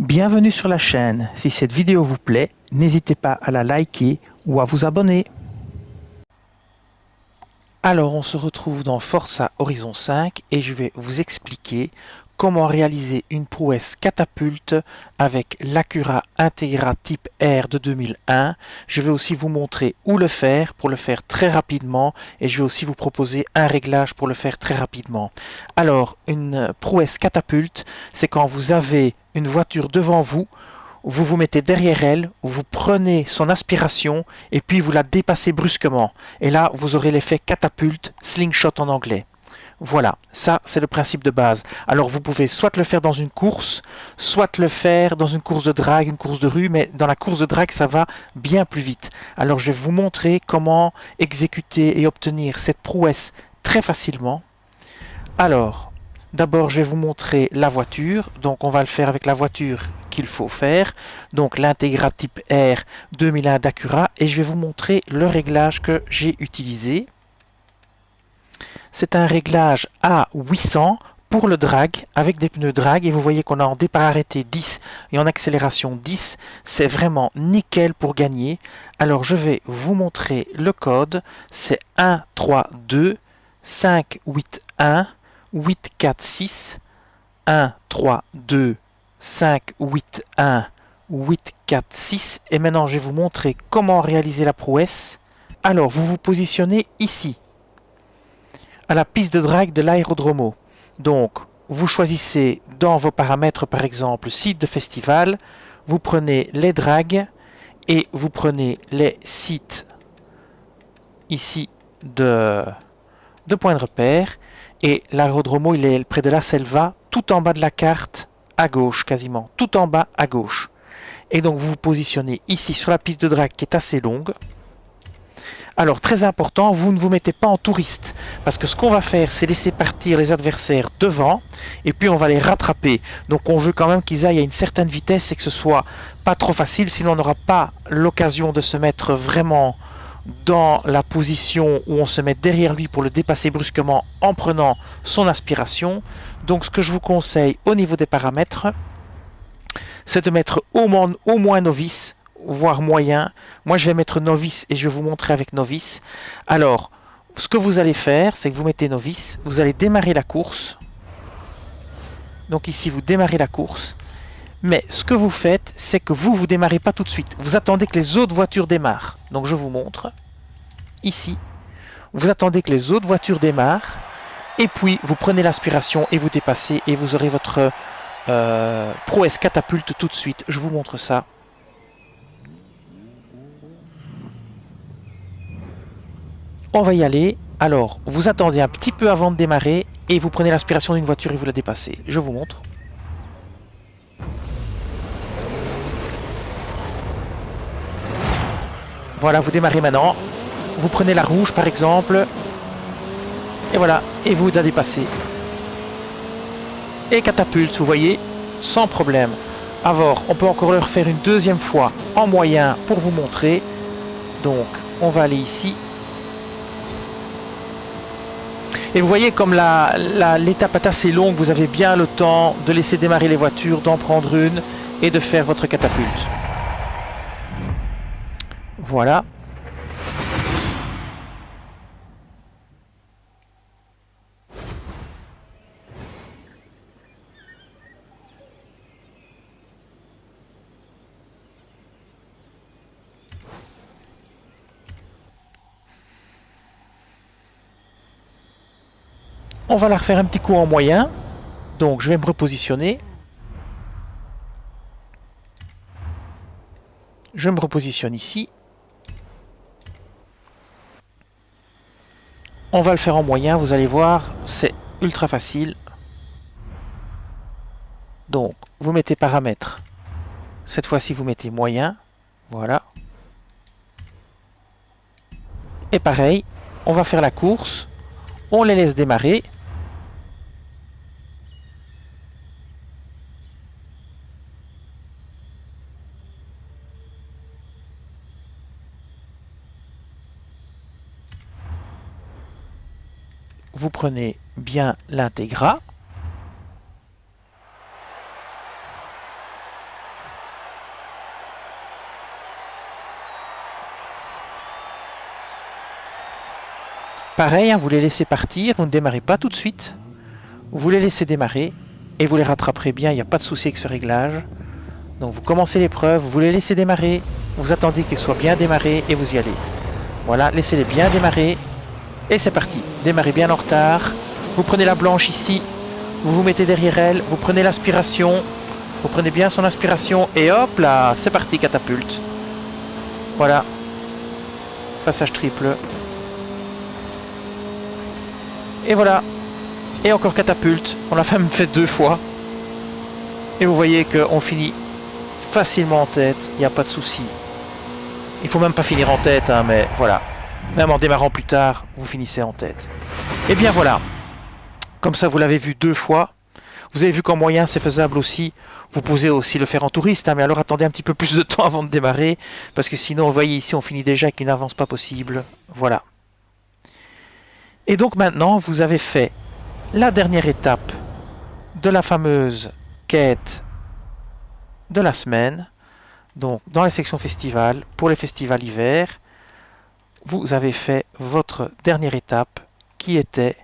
Bienvenue sur la chaîne. Si cette vidéo vous plaît, n'hésitez pas à la liker ou à vous abonner. Alors on se retrouve dans Forza Horizon 5 et je vais vous expliquer comment réaliser une prouesse catapulte avec l'Acura Integra Type R de 2001. Je vais aussi vous montrer où le faire pour le faire très rapidement et je vais aussi vous proposer un réglage pour le faire très rapidement. Alors une prouesse catapulte, c'est quand vous avez une voiture devant vous, vous vous mettez derrière elle, vous prenez son aspiration et puis vous la dépassez brusquement. Et là, vous aurez l'effet catapulte, slingshot en anglais. Voilà, ça c'est le principe de base. Alors vous pouvez soit le faire dans une course, soit le faire dans une course de drague, une course de rue, mais dans la course de drague ça va bien plus vite. Alors je vais vous montrer comment exécuter et obtenir cette prouesse très facilement. Alors, d'abord je vais vous montrer la voiture, donc on va le faire avec la voiture qu'il faut faire, donc l'Integra Type R 2001 d'Acura, et je vais vous montrer le réglage que j'ai utilisé. C'est un réglage à 800 pour le drag, avec des pneus drag, et vous voyez qu'on a en départ arrêté 10 et en accélération 10, c'est vraiment nickel pour gagner. Alors je vais vous montrer le code, c'est 1 3 2 5 8 1 8 4 6 1 3 2 5 8 1 8 4 6, et maintenant je vais vous montrer comment réaliser la prouesse. Alors vous vous positionnez ici à la piste de drague de l'aérodromo. Donc, vous choisissez dans vos paramètres, par exemple, site de festival, vous prenez les dragues et vous prenez les sites ici de points de repère. Et l'aérodromo, il est près de la Selva, tout en bas de la carte, à gauche quasiment, tout en bas à gauche. Et donc, vous vous positionnez ici sur la piste de drague qui est assez longue. Alors, très important, vous ne vous mettez pas en touriste, parce que ce qu'on va faire, c'est laisser partir les adversaires devant, et puis on va les rattraper. Donc on veut quand même qu'ils aillent à une certaine vitesse et que ce soit pas trop facile, sinon on n'aura pas l'occasion de se mettre vraiment dans la position où on se met derrière lui pour le dépasser brusquement en prenant son aspiration. Donc ce que je vous conseille au niveau des paramètres, c'est de mettre au moins novice, voire moyen. Moi je vais mettre novice et je vais vous montrer avec novice. Alors ce que vous allez faire, c'est que vous mettez novice, vous allez démarrer la course. Donc ici vous démarrez la course, mais ce que vous faites, c'est que vous démarrez pas tout de suite, vous attendez que les autres voitures démarrent. Donc je vous montre ici, vous attendez que les autres voitures démarrent et puis vous prenez l'aspiration et vous dépassez et vous aurez votre prouesse catapulte tout de suite. Je vous montre ça. On va y aller. Alors, vous attendez un petit peu avant de démarrer et vous prenez l'aspiration d'une voiture et vous la dépassez. Je vous montre. Voilà, vous démarrez maintenant. Vous prenez la rouge par exemple. Et voilà, et vous la dépassez. Et catapulte, vous voyez, sans problème. Alors, on peut encore le refaire une deuxième fois en moyen pour vous montrer. Donc, on va aller ici. Et vous voyez comme l'étape est assez longue, vous avez bien le temps de laisser démarrer les voitures, d'en prendre une et de faire votre catapulte. Voilà. On va la refaire un petit coup en moyen. Donc je vais me repositionner. Je me repositionne ici. On va le faire en moyen, vous allez voir, c'est ultra facile. Donc, vous mettez paramètres. Cette fois-ci, vous mettez moyen. Voilà. Et pareil, on va faire la course. On les laisse démarrer. Vous prenez bien l'Integra. Pareil, hein, vous les laissez partir, vous ne démarrez pas tout de suite. Vous les laissez démarrer et vous les rattraperez bien, il n'y a pas de souci avec ce réglage. Donc vous commencez l'épreuve, vous les laissez démarrer, vous attendez qu'ils soient bien démarrés et vous y allez. Voilà, laissez-les bien démarrer et c'est parti. Démarrez bien en retard. Vous prenez la blanche ici, vous vous mettez derrière elle, vous prenez l'aspiration, vous prenez bien son aspiration et hop là, c'est parti, catapulte. Voilà, passage triple. Et voilà, et encore catapulte, on l'a même fait 2 fois. Et vous voyez qu'on finit facilement en tête, il n'y a pas de souci. Il faut même pas finir en tête, hein, mais voilà. Même en démarrant plus tard, vous finissez en tête. Et bien voilà, comme ça vous l'avez vu 2 fois. Vous avez vu qu'en moyen c'est faisable aussi. Vous pouvez aussi le faire en touriste, hein, mais alors attendez un petit peu plus de temps avant de démarrer, parce que sinon, vous voyez ici, on finit déjà avec une avance pas possible. Voilà. Et donc maintenant, vous avez fait la dernière étape de la fameuse quête de la semaine. Donc dans la section festival, pour les festivals hiver, vous avez fait votre dernière étape qui était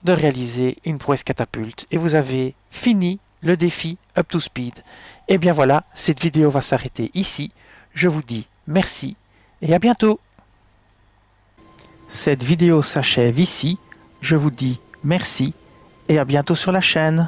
de réaliser une prouesse catapulte et vous avez fini le défi Up to Speed. Et bien voilà, cette vidéo va s'arrêter ici. Je vous dis merci et à bientôt. Cette vidéo s'achève ici. Je vous dis merci et à bientôt sur la chaîne.